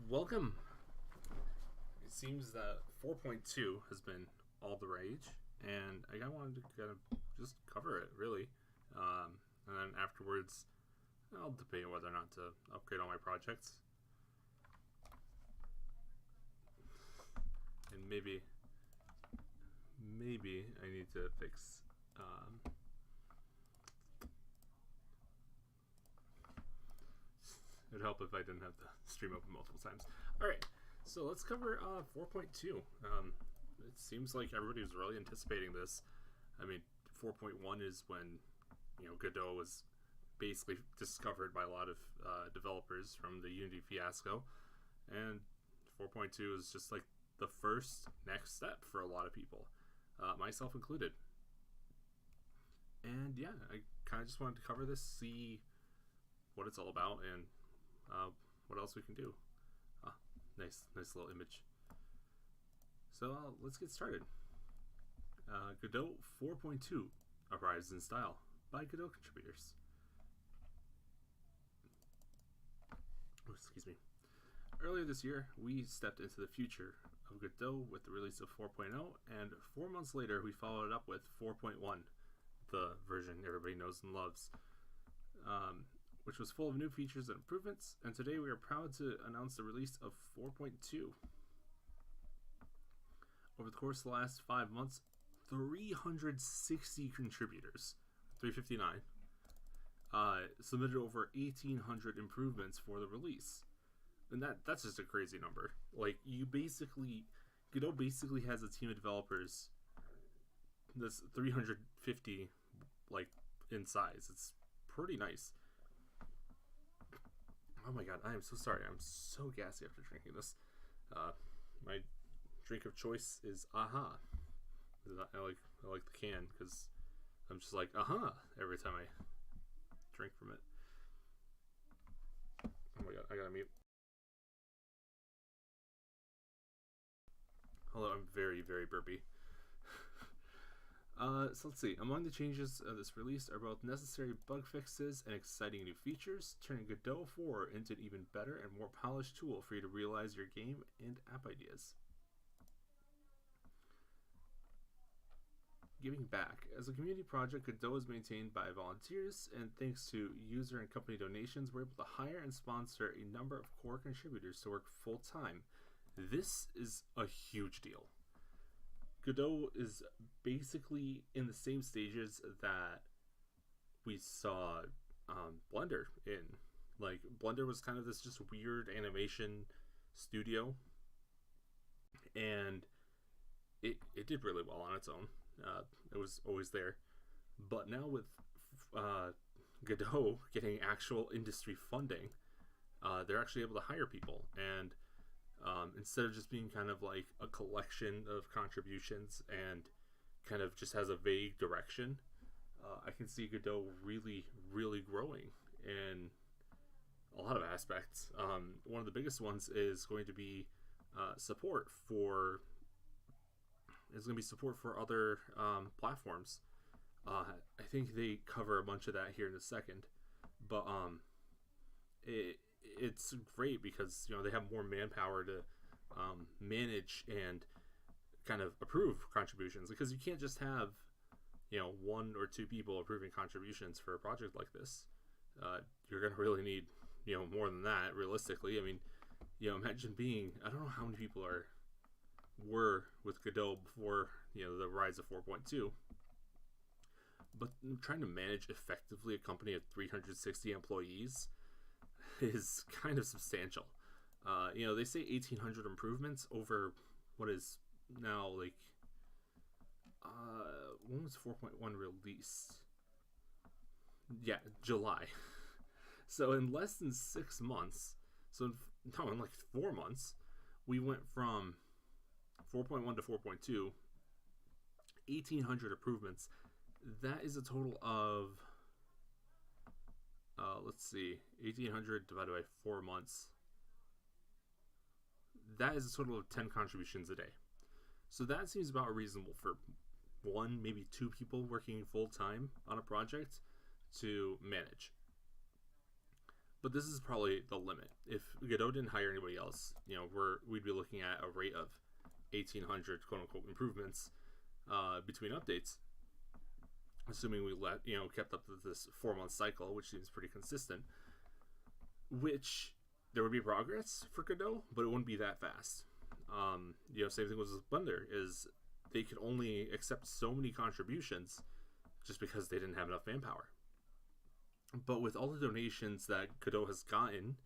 Welcome. It seems that 4.2 has been all the rage, and I wanted to kind of just cover it, really. And then afterwards, I'll debate whether or not to upgrade all my projects. And maybe I need to fix it would help if I didn't have the stream open multiple times. Alright, so let's cover 4.2. It seems like everybody was really anticipating this. I mean, 4.1 is when, Godot was basically discovered by a lot of developers from the Unity fiasco. And 4.2 is just like the first next step for a lot of people, myself included. And yeah, I kind of just wanted to cover this, see what it's all about, and what else we can do. Nice little image. So let's get started. Godot 4.2 arrives in style by Godot contributors. Oh, excuse me. Earlier this year, we stepped into the future of Godot with the release of 4.0, and 4 months later, we followed it up with 4.1, the version everybody knows and loves, which was full of new features and improvements. And today, we are proud to announce the release of 4.2. Over the course of the last 5 months, 360 contributors, 359, submitted over 1,800 improvements for the release. And that's just a crazy number. Like, Godot basically has a team of developers that's 350, like, in size. It's pretty nice. Oh my god, I am so sorry. I'm so gassy after drinking this. My drink of choice is Aha. I like the can because I'm just like aha every time I drink from it. Oh my god, I gotta mute. Although I'm very, very burpy. So let's see. Among the changes of this release are both necessary bug fixes and exciting new features, turning Godot 4 into an even better and more polished tool for you to realize your game and app ideas. Giving back. As a community project, Godot is maintained by volunteers, and thanks to user and company donations, we're able to hire and sponsor a number of core contributors to work full-time. This is a huge deal. Godot is basically in the same stages that we saw Blender in. Like, Blender was kind of this just weird animation studio, and it did really well on its own. It was always there. But now with Godot getting actual industry funding, they're actually able to hire people, and instead of just being kind of like a collection of contributions and kind of just has a vague direction, I can see Godot really, really growing in a lot of aspects. One of the biggest ones is going to be support for other platforms. I think they cover a bunch of that here in a second, but it's great because they have more manpower to manage and kind of approve contributions, because you can't just have 1 or 2 people approving contributions for a project like this. You're gonna really need more than that, realistically. I mean, imagine being, I don't know how many people were with Godot before the rise of 4.2, but trying to manage effectively a company of 360 employees is kind of substantial. They say 1,800 improvements over what is now like when was 4.1 released? Yeah, July. So in less than 6 months, in like 4 months, we went from 4.1 to 4.2, 1,800 improvements. That is a total of, let's see, 1,800 divided by 4 months. That is a total of 10 contributions a day. So that seems about reasonable for 1, maybe 2 people working full-time on a project to manage. But this is probably the limit. If Godot didn't hire anybody else, we'd be looking at a rate of 1,800 quote unquote improvements between updates, assuming we kept up with this 4-month cycle, which seems pretty consistent. Which there would be progress for Godot, but it wouldn't be that fast. Same thing with Blender is they could only accept so many contributions just because they didn't have enough manpower. But with all the donations that Godot has gotten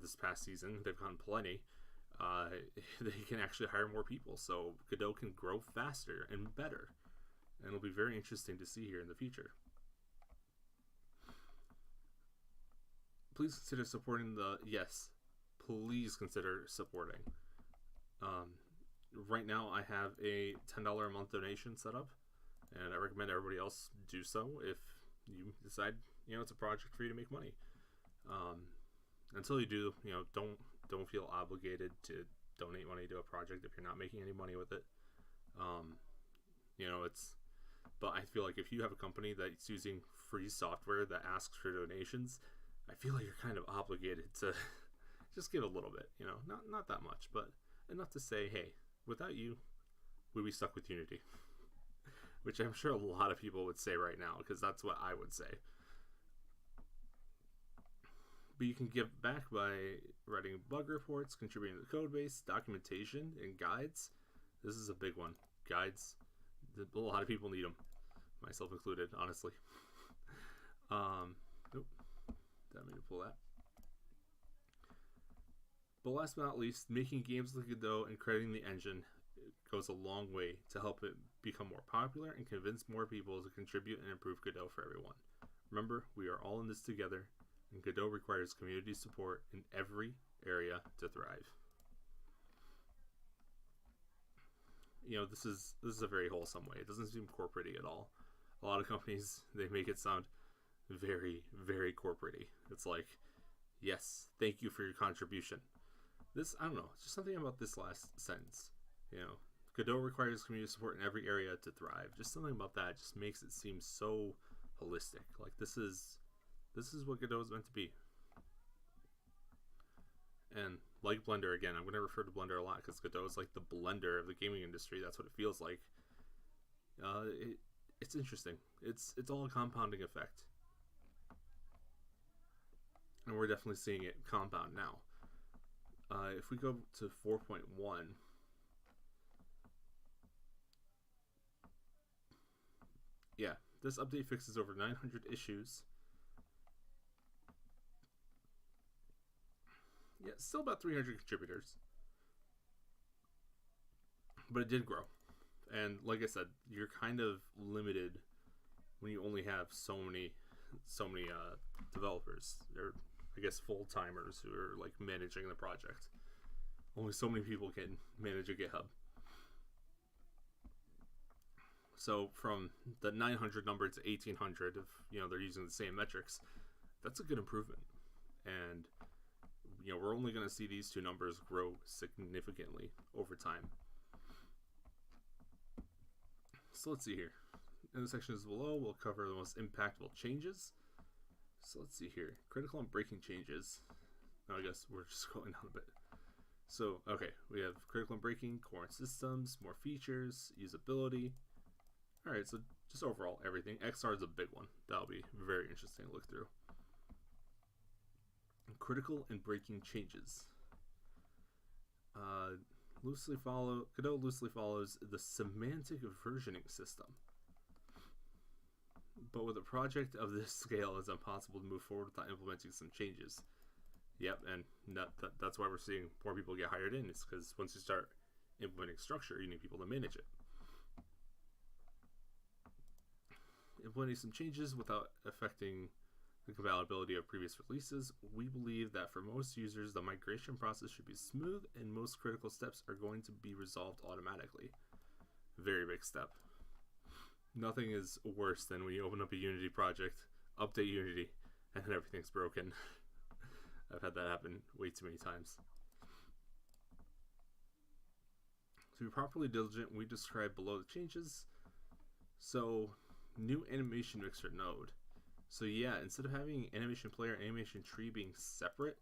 this past season, they've gotten plenty. They can actually hire more people, so Godot can grow faster and better, and it'll be very interesting to see here in the future. Please consider supporting please consider supporting. Right now I have a $10 a month donation set up, and I recommend everybody else do so if you decide it's a project for you to make money. Until you do, don't feel obligated to donate money to a project if you're not making any money with it. But I feel like if you have a company that's using free software that asks for donations, I feel like you're kind of obligated to just give a little bit, not that much, but enough to say, hey, without you, we'd be stuck with Unity. Which I'm sure a lot of people would say right now, because that's what I would say. But you can give back by writing bug reports, contributing to the code base, documentation, and guides. This is a big one. Guides. A lot of people need them, myself included, honestly. Nope. Didn't mean to pull that. But last but not least, making games like Godot and crediting the engine goes a long way to help it become more popular and convince more people to contribute and improve Godot for everyone. Remember, we are all in this together, and Godot requires community support in every area to thrive. This is a very wholesome way. It doesn't seem corporate-y at all. A lot of companies, they make it sound very, very corporate-y. It's like, yes, thank you for your contribution. This, I don't know, just something about this last sentence. Godot requires community support in every area to thrive. Just something about that just makes it seem so holistic. Like this is what Godot is meant to be. And like Blender, again, I'm going to refer to Blender a lot because Godot is like the Blender of the gaming industry. That's what it feels like. It's interesting. It's all a compounding effect. And we're definitely seeing it compound now. If we go to 4.1, yeah, this update fixes over 900 issues. Yeah, still about 300 contributors, but it did grow. And like I said, you're kind of limited when you only have so many developers. They're, I guess, full-timers who are like managing the project. Only so many people can manage a GitHub. So from the 900 number to 1800, if they're using the same metrics, that's a good improvement. And we're only going to see these two numbers grow significantly over time. So let's see here. In the sections below, we'll cover the most impactful changes. So let's see here. Critical and breaking changes. I guess we're just going down a bit. So, okay, we have critical and breaking, core and systems, more features, usability. Alright, so just overall everything. XR is a big one. That'll be very interesting to look through. Critical and breaking changes. Godot loosely follows the semantic versioning system. But with a project of this scale, it's impossible to move forward without implementing some changes. Yep, and that's why we're seeing more people get hired in. It's because once you start implementing structure, you need people to manage it. Implementing some changes without affecting the compatibility of previous releases. We believe that for most users, the migration process should be smooth and most critical steps are going to be resolved automatically. Very big step. Nothing is worse than when you open up a Unity project, update Unity, and then everything's broken. I've had that happen way too many times. To be properly diligent, we describe below the changes. So, new animation mixer node. So yeah, instead of having animation player and animation tree being separate,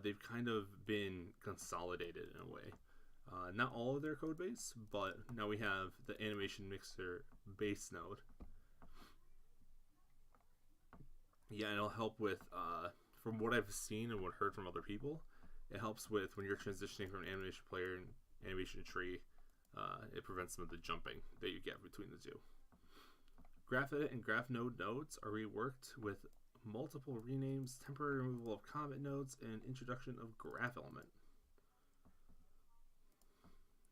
they've kind of been consolidated in a way. Not all of their code base, but now we have the animation mixer base node. Yeah, and it'll help with, from what I've seen and what heard from other people, it helps with when you're transitioning from animation player and animation tree. It prevents some of the jumping that you get between the two. Graph edit and graph node nodes are reworked with multiple renames, temporary removal of comment nodes, and introduction of graph element.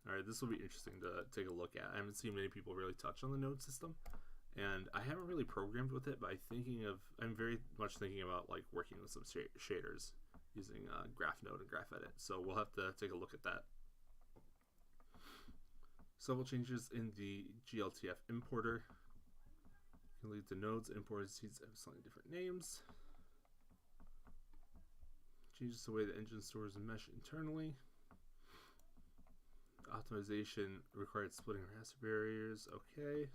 Alright, this will be interesting to take a look at. I haven't seen many people really touch on the node system, and I haven't really programmed with it, but I'm very much thinking about like working with some shaders using graph node and graph edit. So we'll have to take a look at that. Several changes in the GLTF importer can lead to nodes imported seeds have slightly different names. Changes the way the engine stores mesh internally. Optimization required splitting raster barriers. Okay.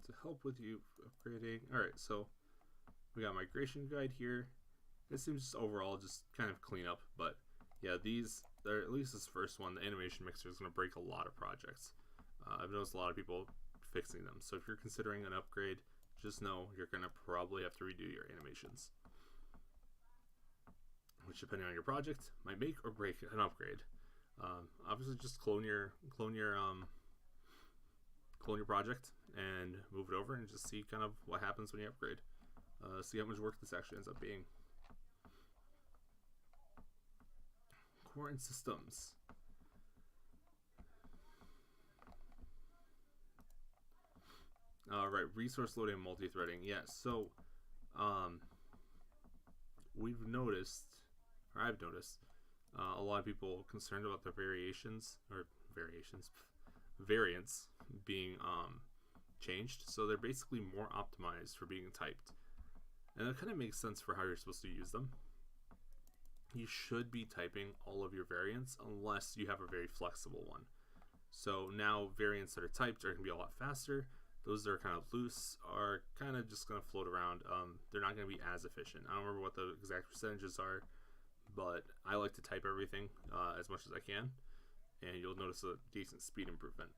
To help with you upgrading. Alright, so we got migration guide here. This seems just overall just kind of clean up, but yeah, at least this first one, the animation mixer, is going to break a lot of projects. I've noticed a lot of people fixing them. So if you're considering an upgrade, just know you're going to probably have to redo your animations, which, depending on your project, might make or break an upgrade. Obviously, just clone your project and move it over, and just see kind of what happens when you upgrade. See how much work this actually ends up being. Core and systems. Right, resource loading and multi-threading. Yes, so we've noticed, or I've noticed, a lot of people concerned about the variants being changed. So they're basically more optimized for being typed. And that kind of makes sense for how you're supposed to use them. You should be typing all of your variants unless you have a very flexible one. So now variants that are typed are going to be a lot faster. Those that are kind of loose are kind of just going to float around. They're not going to be as efficient. I don't remember what the exact percentages are, but I like to type everything as much as I can, and you'll notice a decent speed improvement.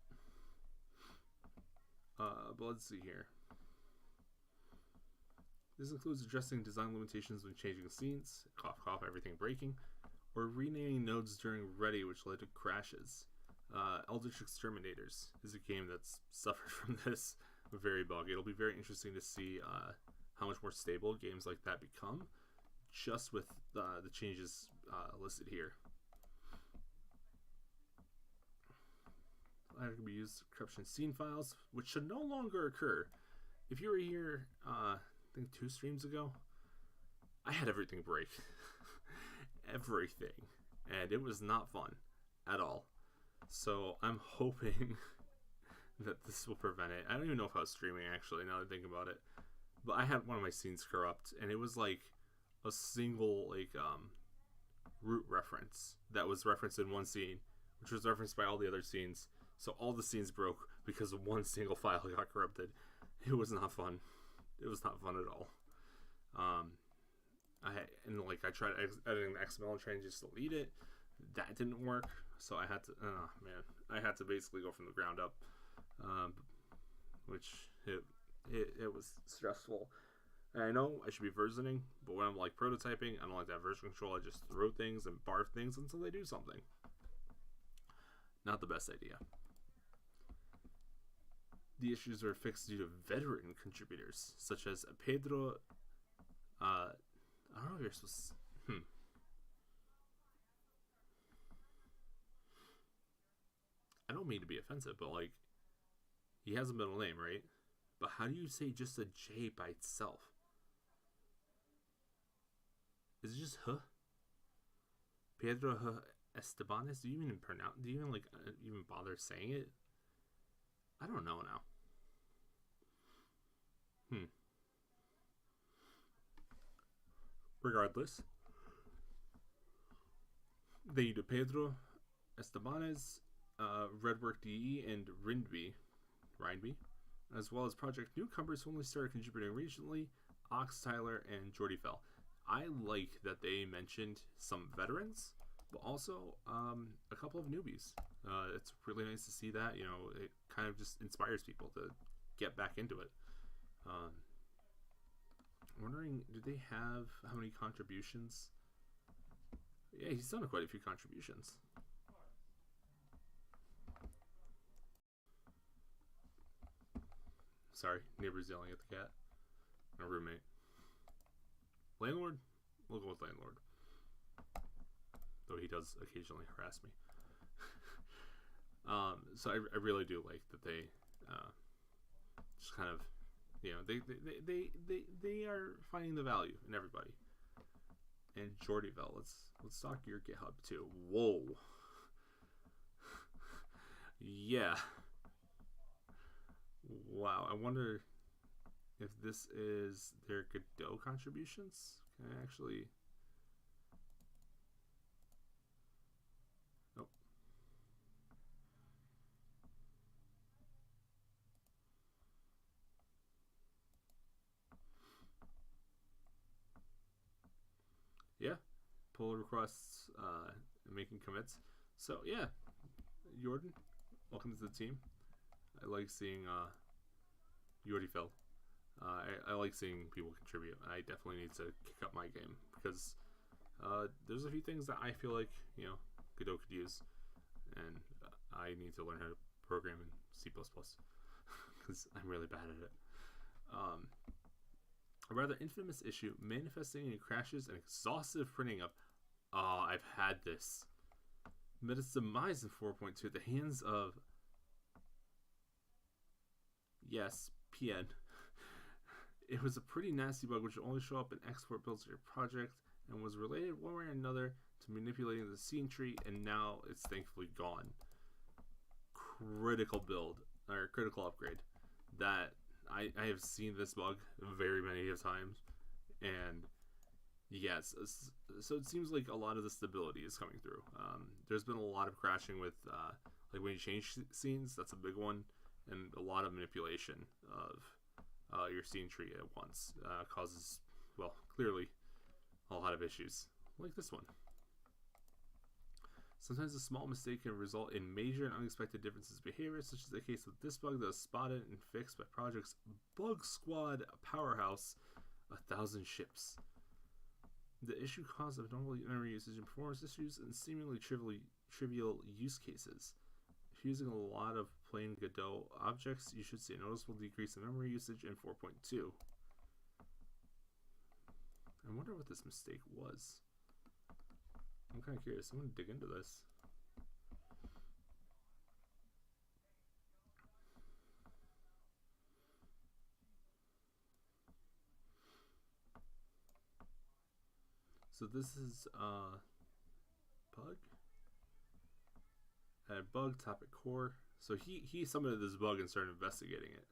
But let's see here. This includes addressing design limitations when changing scenes, cough cough, everything breaking, or renaming nodes during ready, which led to crashes. Eldritch Exterminators is a game that's suffered from this very bug. It'll be very interesting to see how much more stable games like that become, just with the changes listed here. That can be used to corruption scene files, which should no longer occur. If you were here, I think 2 streams ago, I had everything break. Everything. And it was not fun at all. So I'm hoping that this will prevent it. I don't even know if I was streaming, actually, now that I think about it. But I had one of my scenes corrupt, and it was like a single root reference that was referenced in one scene, which was referenced by all the other scenes. So all the scenes broke because of one single file got corrupted. It was not fun. It was not fun at all. I tried editing the XML and trying to just delete it. That didn't work. So I had to basically go from the ground up, which it was stressful. And I know I should be versioning, but when I'm like prototyping, I don't like that version control. I just throw things and barf things until they do something. Not the best idea. The issues were fixed due to veteran contributors, such as Pedro. I don't know if you're supposed to. I don't mean to be offensive, but like, he has a middle name, right? But how do you say just a J by itself? Is it just huh? Pedro Estebanes? Do you even pronounce? Do you even even bother saying it? I don't know now. Regardless, Thank you to Pedro Estebanez, Redwork DE, and Rindby, as well as project newcomers who only started contributing recently, Ox Tyler and Jordy Fell. I like that they mentioned some veterans, but also a couple of newbies. It's really nice to see that. You know, it kind of just inspires people to get back into it. I'm wondering, do they have how many contributions? Yeah, he's done quite a few contributions. Sorry, neighbor's yelling at the cat. A roommate. Landlord? We'll go with landlord. Though he does occasionally harass me. So I really do like that they just kind of, you know, they are finding the value in everybody. And Jordyville, let's talk your GitHub too. Whoa. Yeah. Wow. I wonder if this is their Godot contributions. Can I actually? Nope. Yeah. Pull requests, making commits. So yeah, Jordan, welcome to the team. I like seeing Jordy Phil. I like seeing people contribute. I definitely need to kick up my game because there's a few things that I feel like, you know, Godot could use, and I need to learn how to program in C++ because I'm really bad at it. A rather infamous issue manifesting in crashes and exhaustive printing of I've had this. Met its demise in 4.2 at the hands of yes, PN. It was a pretty nasty bug which would only show up in export builds of your project and was related one way or another to manipulating the scene tree, and now it's thankfully gone. Critical build or critical upgrade that I have seen this bug very many times, and yes, so it seems like a lot of the stability is coming through. There's been a lot of crashing with like when you change scenes, that's a big one, and a lot of manipulation of your scene tree at once causes, well, clearly a lot of issues like this one. Sometimes a small mistake can result in major and unexpected differences in behavior, such as the case with this bug that was spotted and fixed by Project's Bug Squad powerhouse, 1,000 ships. The issue caused abnormal memory usage and performance issues and seemingly trivial use cases. If you're using a lot of plain Godot objects, you should see a noticeable decrease in memory usage in 4.2. I wonder what this mistake was. I'm kind of curious. I'm going to dig into this. So this is bug. Add bug topic core. So he summoned this bug and started investigating it.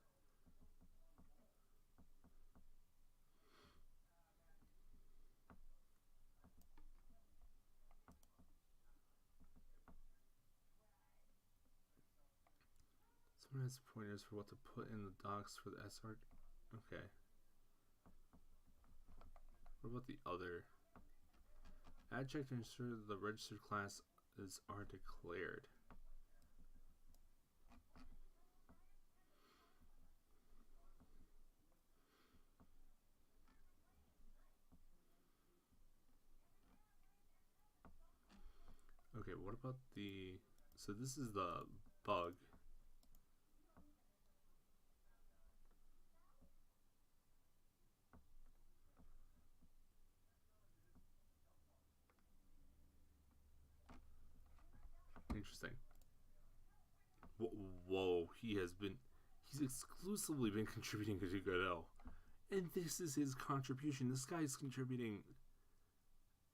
Someone has pointers for what to put in the docs for the SR. Okay. What about the other? Add check to ensure that the registered classes are declared. Okay, what about the... So this is the bug. Interesting. Whoa, he's exclusively been contributing to Godot. And this is his contribution. This guy's contributing...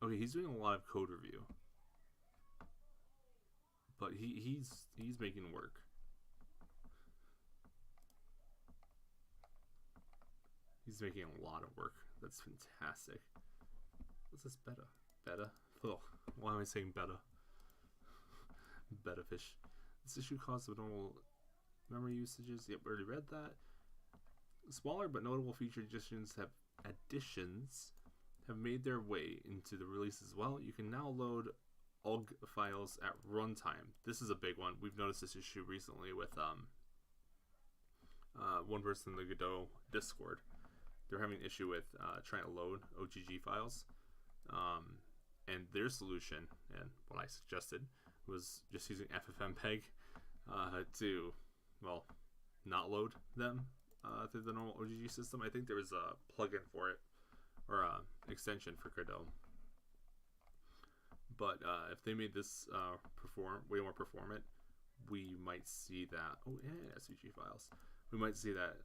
Okay, he's doing a lot of code review. But he's making work. He's making a lot of work. That's fantastic. What's this beta? Beta? Oh, why am I saying beta? Betta fish. This issue caused abnormal memory usages. Yep, already read that. Smaller but notable feature additions have made their way into the release as well. You can now load OGG files at runtime. This is a big one. We've noticed this issue recently with one person in the Godot Discord. They're having an issue with trying to load OGG files. And their solution, and what I suggested, was just using FFmpeg to, well, not load them through the normal OGG system. I think there was a plugin for it, or extension for Godot. But if they made this way more performant, we might see that. Oh, and SVG files. We might see that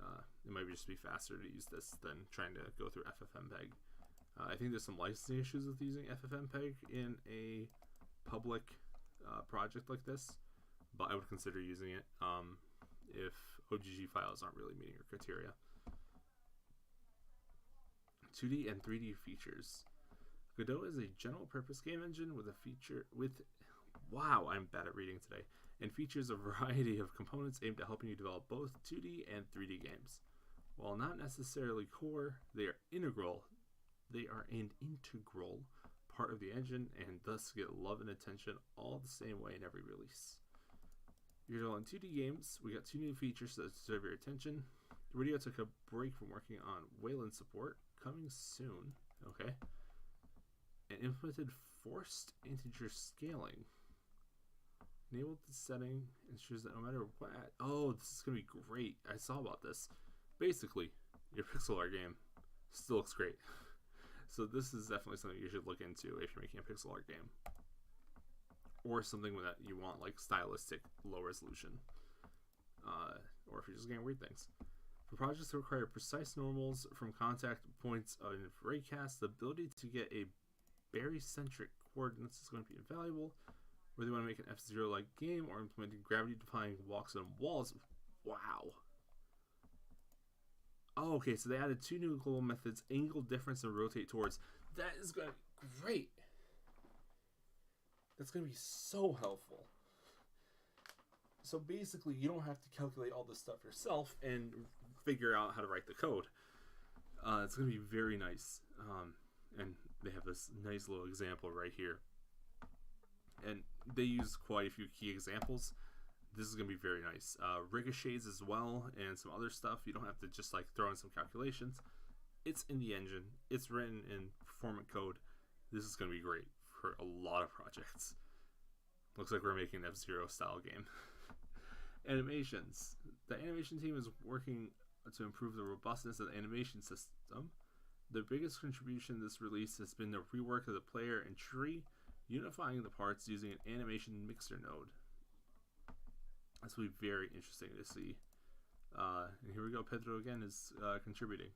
it might just be faster to use this than trying to go through FFmpeg. I think there's some licensing issues with using FFmpeg in a public project like this, but I would consider using it if OGG files aren't really meeting your criteria. 2D and 3D features. Godot is a general purpose game engine with wow, I'm bad at reading today, and features a variety of components aimed at helping you develop both 2D and 3D games. While not necessarily core, they are an integral part of the engine and thus get love and attention all the same way in every release. You're developing 2D games. We got 2 new features that deserve your attention. Radio took a break from working on Wayland support, coming soon. Okay. And implemented forced integer scaling. Enabled the setting, ensures that no matter what. Oh, this is gonna be great. I saw about this. Basically, your pixel art game still looks great. So this is definitely something you should look into if you're making a pixel art game, or something that you want like stylistic, low resolution, or if you're just getting weird things. For projects that require precise normals from contact points of raycast, the ability to get a barycentric coordinates is going to be invaluable. Whether you want to make an F-Zero like game or implementing gravity-defying walks on walls. Wow. Oh, okay, so they added 2 new global methods, angle difference and rotate towards. That is going to be great. That's going to be so helpful. So basically, you don't have to calculate all this stuff yourself and figure out how to write the code. It's going to be very nice. And they have this nice little example right here. And they use quite a few key examples. This is going to be very nice. Ricochets as well, and some other stuff. You don't have to just like throw in some calculations. It's in the engine. It's written in performant code. This is going to be great for a lot of projects. Looks like we're making an F-Zero style game. Animations. The animation team is working to improve the robustness of the animation system. The biggest contribution to this release has been the rework of the player and tree, unifying the parts using an animation mixer node. This will be very interesting to see. And here we go. Pedro again is contributing.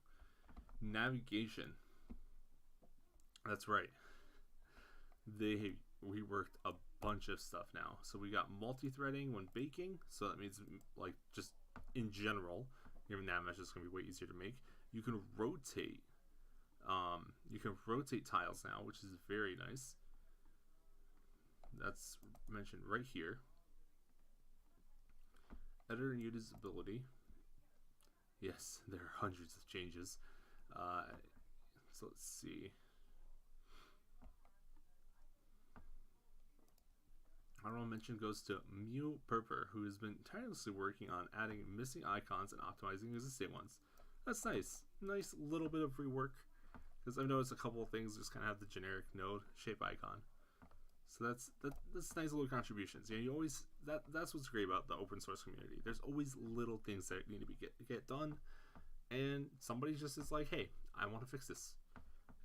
Navigation. That's right. They reworked a bunch of stuff now. So we got multi-threading when baking. So that means like just in general, your nav mesh is going to be way easier to make. You can rotate. You can rotate tiles now, which is very nice. That's mentioned right here. Editor and usability. Yes, there are hundreds of changes. So let's see. Honorable mention goes to Mew Purper, who has been tirelessly working on adding missing icons and optimizing existing ones. That's nice. Nice little bit of rework. Because I've noticed a couple of things just kind of have the generic node shape icon. So that's nice little contributions. You always that's what's great about the open source community. There's always little things that need to be get done, and somebody just is like, hey, I want to fix this,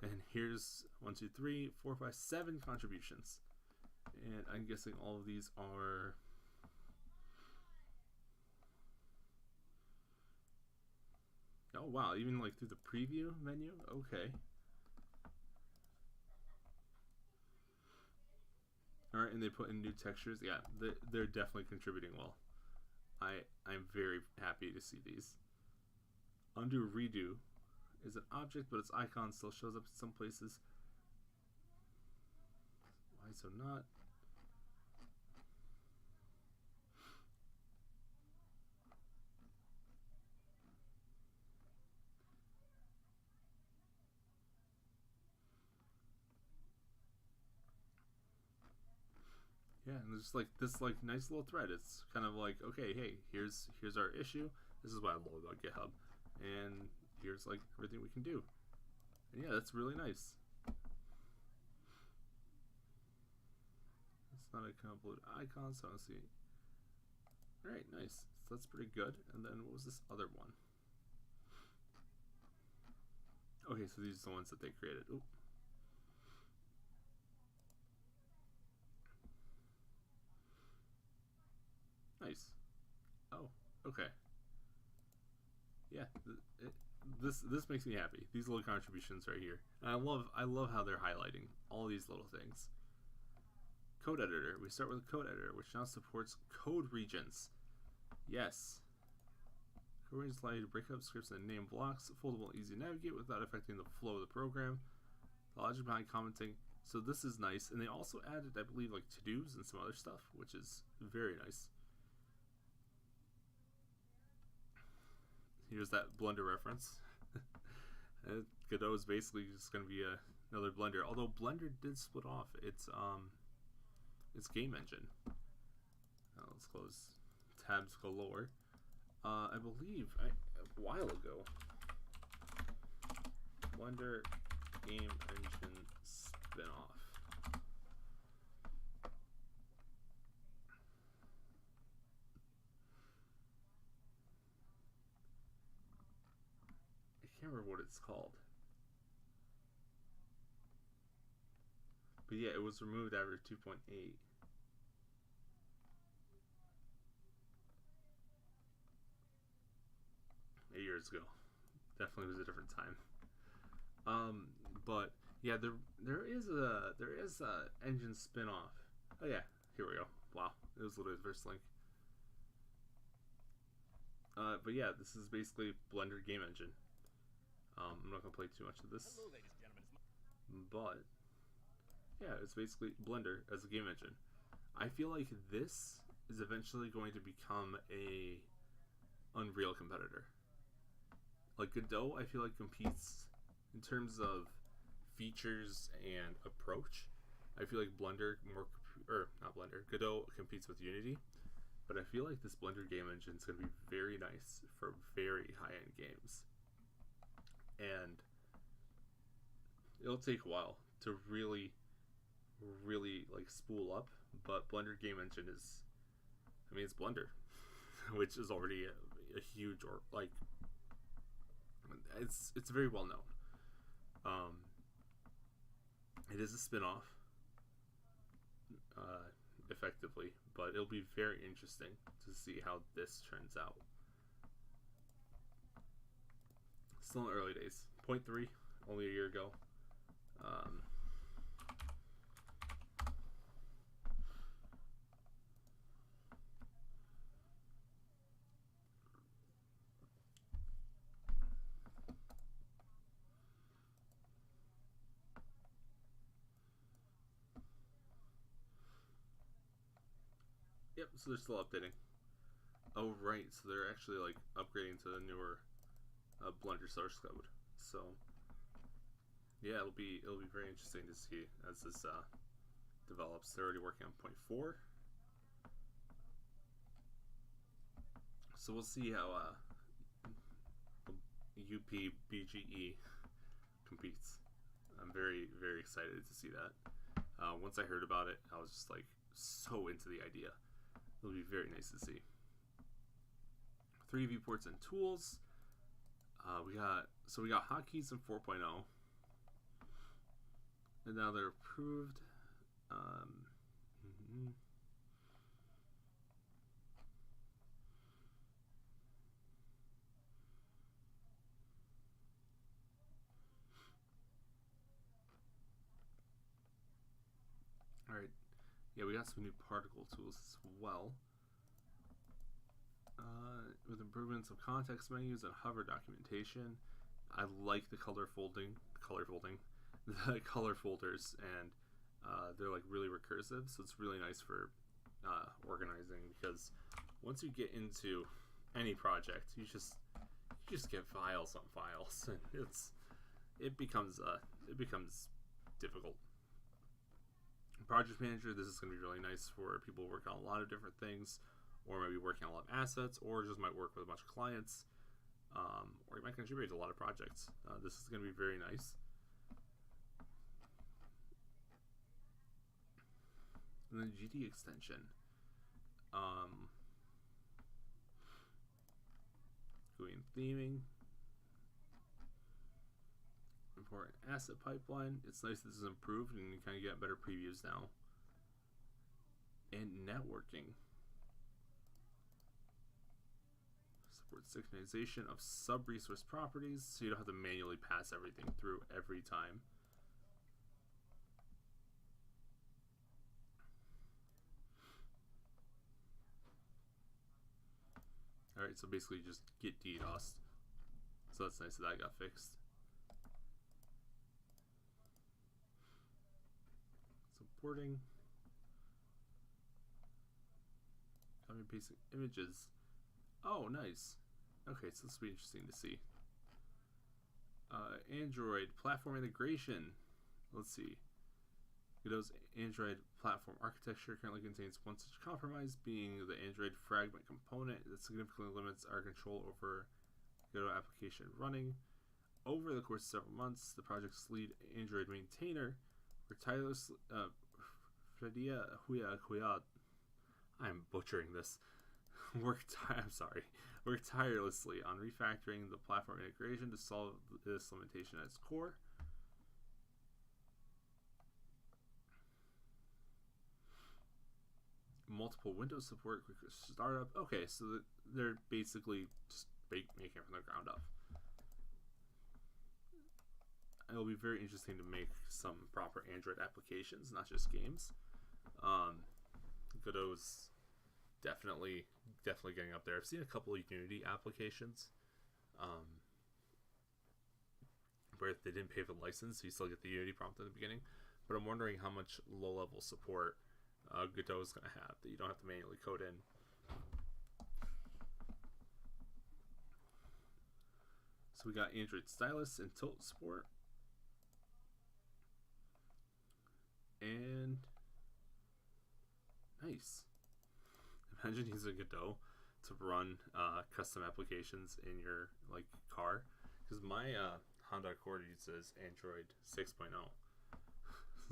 and here's 1, 2, 3, 4, 5, 7 contributions, and I'm guessing all of these are. Oh wow! Even like through the preview menu. Okay. Alright, and they put in new textures. Yeah, they're definitely contributing well. I'm very happy to see these. Undo redo is an object, but its icon still shows up in some places. Why so not? Yeah, and there's like this like nice little thread. It's kind of like, okay, hey, here's our issue. This is what I love about GitHub, and here's like everything we can do. And yeah, that's really nice. It's not a convoluted icon, so I don't see. All right, nice. So that's pretty good. And then what was this other one? Okay, so these are the ones that they created. Ooh. Nice. Oh, okay. Yeah, this makes me happy. These little contributions right here, and I love how they're highlighting all these little things. Code editor. We start with a code editor, which now supports code regions. Yes. Code regions allow you to break up scripts and name blocks, foldable, easy to navigate without affecting the flow of the program. The logic behind commenting. So this is nice, and they also added, I believe, like to-dos and some other stuff, which is very nice. Here's that Blender reference. Godot is basically just going to be another Blender. Although Blender did split off its game engine. Let's close tabs galore. I believe a while ago, Blender game engine spin-off. I can't remember what it's called. But yeah, it was removed after 2.8. 8 years ago. Definitely was a different time. But yeah, there is a engine spin-off. Oh yeah, here we go. Wow, it was literally the first link. But yeah, this is basically Blender game engine. I'm not gonna play too much of this. Hello, ladies and gentlemen. But yeah, it's basically Blender as a game engine. I feel like this is eventually going to become a Unreal competitor. Like Godot, I feel like competes in terms of features and approach. I feel like Godot competes with Unity, but I feel like this Blender game engine is going to be very nice for very high-end games, and it'll take a while to really like spool up. But Blender game engine is, I mean, it's Blender, which is already a huge, or like, it's very well known. It is a spin-off, effectively, but it'll be very interesting to see how this turns out. Still in the early days. 0.3, only a year ago. Yep, so they're still updating. Oh right, so they're actually like upgrading to the newer Blender source code. So yeah, it'll be very interesting to see as this develops. They're already working on 0.4. So we'll see how UPBGE competes. I'm very excited to see that. Once I heard about it, I was just like so into the idea. It'll be very nice to see. 3 viewports and tools. We got hotkeys in 4.0, and now they're approved. All right. Yeah, we got some new particle tools as well. With improvements of context menus and hover documentation. I like the color folders, and they're like really recursive, so it's really nice for organizing, because once you get into any project, you just get files on files, and it becomes difficult. project manager, this is going to be really nice for people working on a lot of different things, or maybe working on a lot of assets, or just might work with a bunch of clients, or you might contribute to a lot of projects. This is going to be very nice. And then GD extension. GUI and theming. Important asset pipeline. It's nice this is improved and you kind of get better previews now. And networking. Support synchronization of sub-resource properties, so you don't have to manually pass everything through every time. Alright, so basically just get DDoS. So that's nice that got fixed. Supporting. Copy and pasting images. Oh, nice. Okay, so this will be interesting to see. Android platform integration. Let's see. Godot's Android platform architecture currently contains one such compromise, being the Android fragment component that significantly limits our control over Godot application running. Over the course of several months, the project's lead Android maintainer tirelessly I'm butchering this. Worked tirelessly on refactoring the platform integration to solve this limitation at its core. Multiple Windows support, quick startup. Okay, so they're basically just making it from the ground up. It'll be very interesting to make some proper Android applications, not just games. Godot's definitely getting up there. I've seen a couple of Unity applications where they didn't pay for the license, so you still get the Unity prompt at the beginning. But I'm wondering how much low-level support Godot is going to have that you don't have to manually code in. So we got Android stylus and tilt support. And nice. Imagine using Godot to run custom applications in your car, because my Honda Accord uses Android 6.0.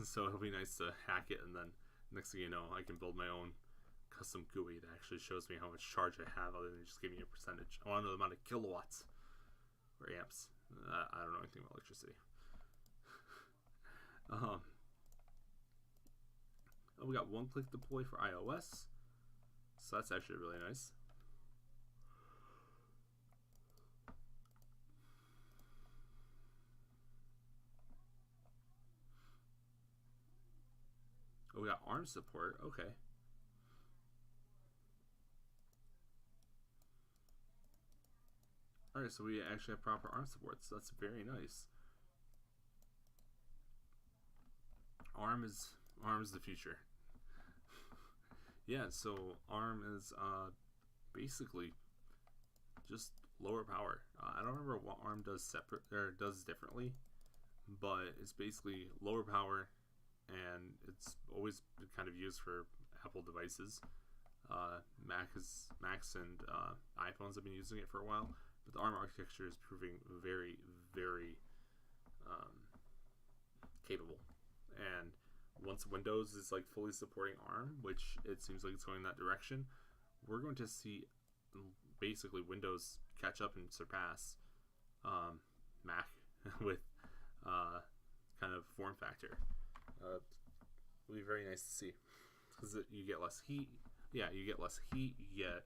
So it'll be nice to hack it, and then next thing you know, I can build my own custom GUI that actually shows me how much charge I have, other than just giving me a percentage. I want to know the amount of kilowatts or amps. I don't know anything about electricity. We got one-click deploy for iOS, so that's actually really nice. Oh, we got ARM support. Okay. Alright, so we actually have proper ARM support, so that's very nice. ARM is the future. Yeah, so ARM is basically just lower power. I don't remember what ARM does does differently, but it's basically lower power, and it's always been kind of used for Apple devices. Macs and iPhones have been using it for a while, but the ARM architecture is proving very, very capable. And once Windows is fully supporting ARM, which it seems like it's going in that direction, we're going to see basically Windows catch up and surpass Mac with kind of form factor. It'll be very nice to see, because you get less heat. Yeah, you get less heat. You get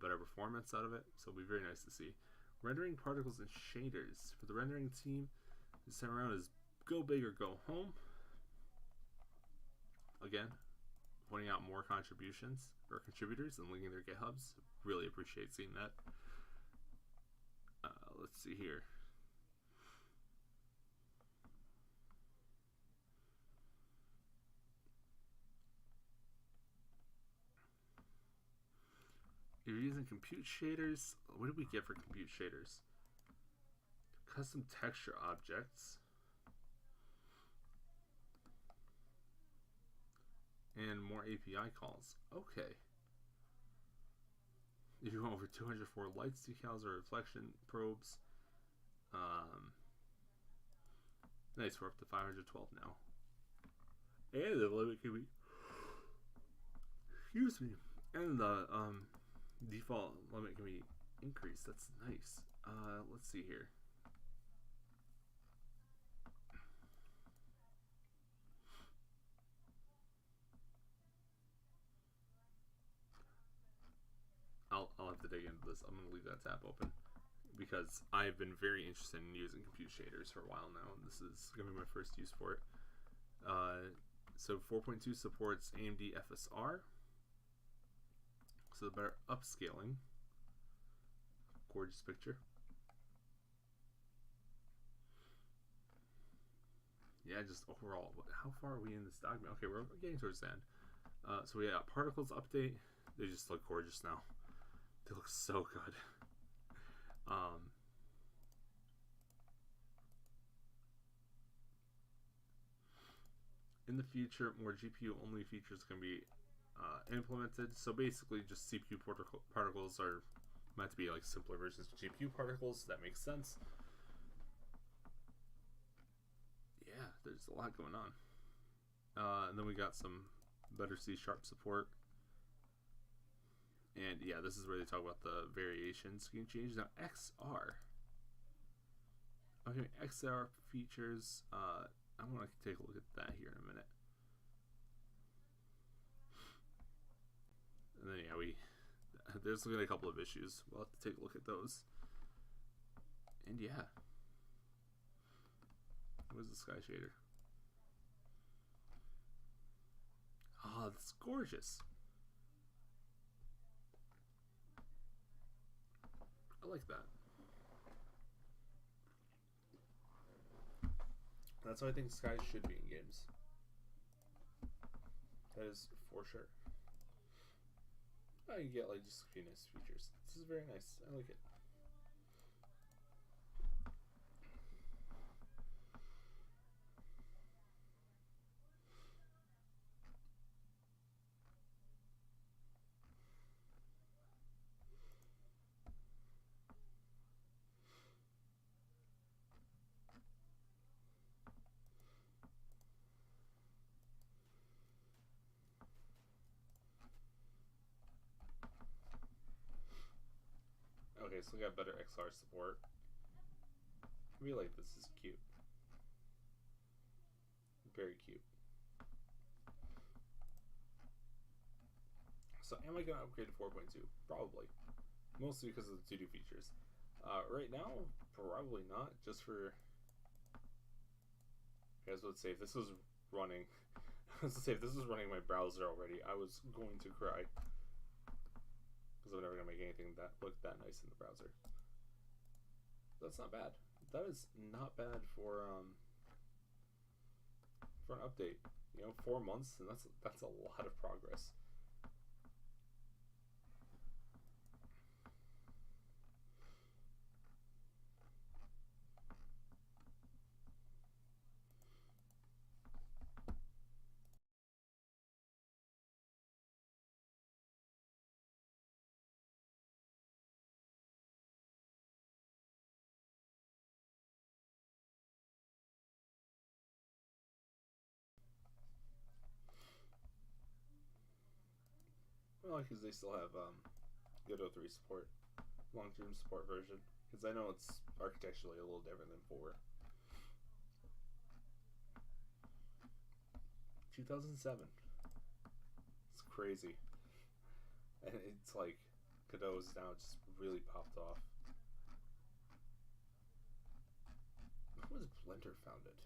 better performance out of it. So it'll be very nice to see. Rendering particles and shaders for the rendering team this time around is go big or go home. Again, pointing out more contributions or contributors and linking their GitHubs. Really appreciate seeing that. Let's see here. You're using compute shaders. What did we get for compute shaders? Custom texture objects. and more API calls. Okay. If you want over 204 lights, decals, or reflection probes. Nice, we're up to 512 now. And the limit can be, excuse me, and the default limit can be increased. That's nice. Let's see here. I'll have to dig into this. I'm going to leave that tab open because I've been very interested in using compute shaders for a while now, and this is going to be my first use for it. So 4.2 supports AMD FSR, so better upscaling. Gorgeous picture. Yeah, just overall, how far are we in this document? Okay, we're getting towards the end. So we got particles update. They just look gorgeous now. They look so good. In the future, more GPU-only features can be implemented. So basically, just CPU particles are meant to be like simpler versions of GPU particles. That makes sense. Yeah, there's a lot going on. And then we got some better C# support. And yeah, this is where they talk about the variation scheme change. Now XR. Okay, XR features. I'm gonna take a look at that here in a minute. And then yeah, there's a couple of issues. We'll have to take a look at those. And yeah, what is the sky shader? Oh, that's gorgeous. I like that. That's how I think skies should be in games. That is for sure. Oh, you get like just a few nice features. This is very nice. I like it. Okay, so we got better XR support. I feel like this is cute. Very cute. So am I going to upgrade to 4.2? Probably. Mostly because of the to-do features. Right now, probably not. Just for... You guys would say if this was running... Let's say if this was running my browser already, I was going to cry. Because I'm never going to make anything that look that nice in the browser. That's not bad. That is not bad for an update. You know, 4 months, and that's a lot of progress. Well, because they still have Godot 3 support, long-term support version. Because I know it's architecturally a little different than 4. 2007. It's crazy. And it's like Godot's now just really popped off. When was Blender founded?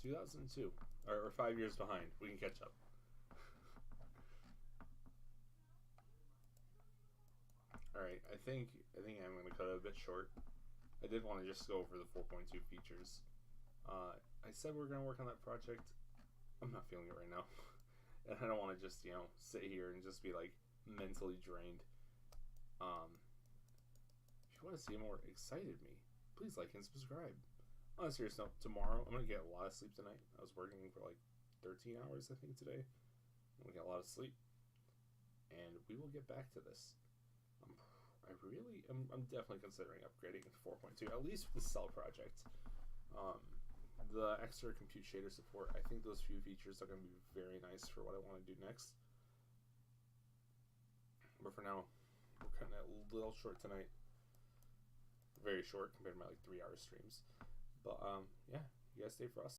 (2002) or 5 years behind. We can catch up. Alright, I think I'm going to cut it a bit short. I did want to just go over the 4.2 features. I said we're going to work on that project. I'm not feeling it right now. And I don't want to just, sit here and just be like mentally drained. If you want to see more excited me, please like and subscribe. On a serious note, tomorrow I'm gonna get a lot of sleep tonight. I was working for like 13 hours, I think, today. I'm gonna get a lot of sleep, and we will get back to this. I'm definitely considering upgrading to 4.2, at least with the Cell project. The extra compute shader support, I think those few features are going to be very nice for what I want to do next. But for now, we're kind of a little short tonight. Very short compared to my like 3-hour streams. But yeah, you guys stay frosty.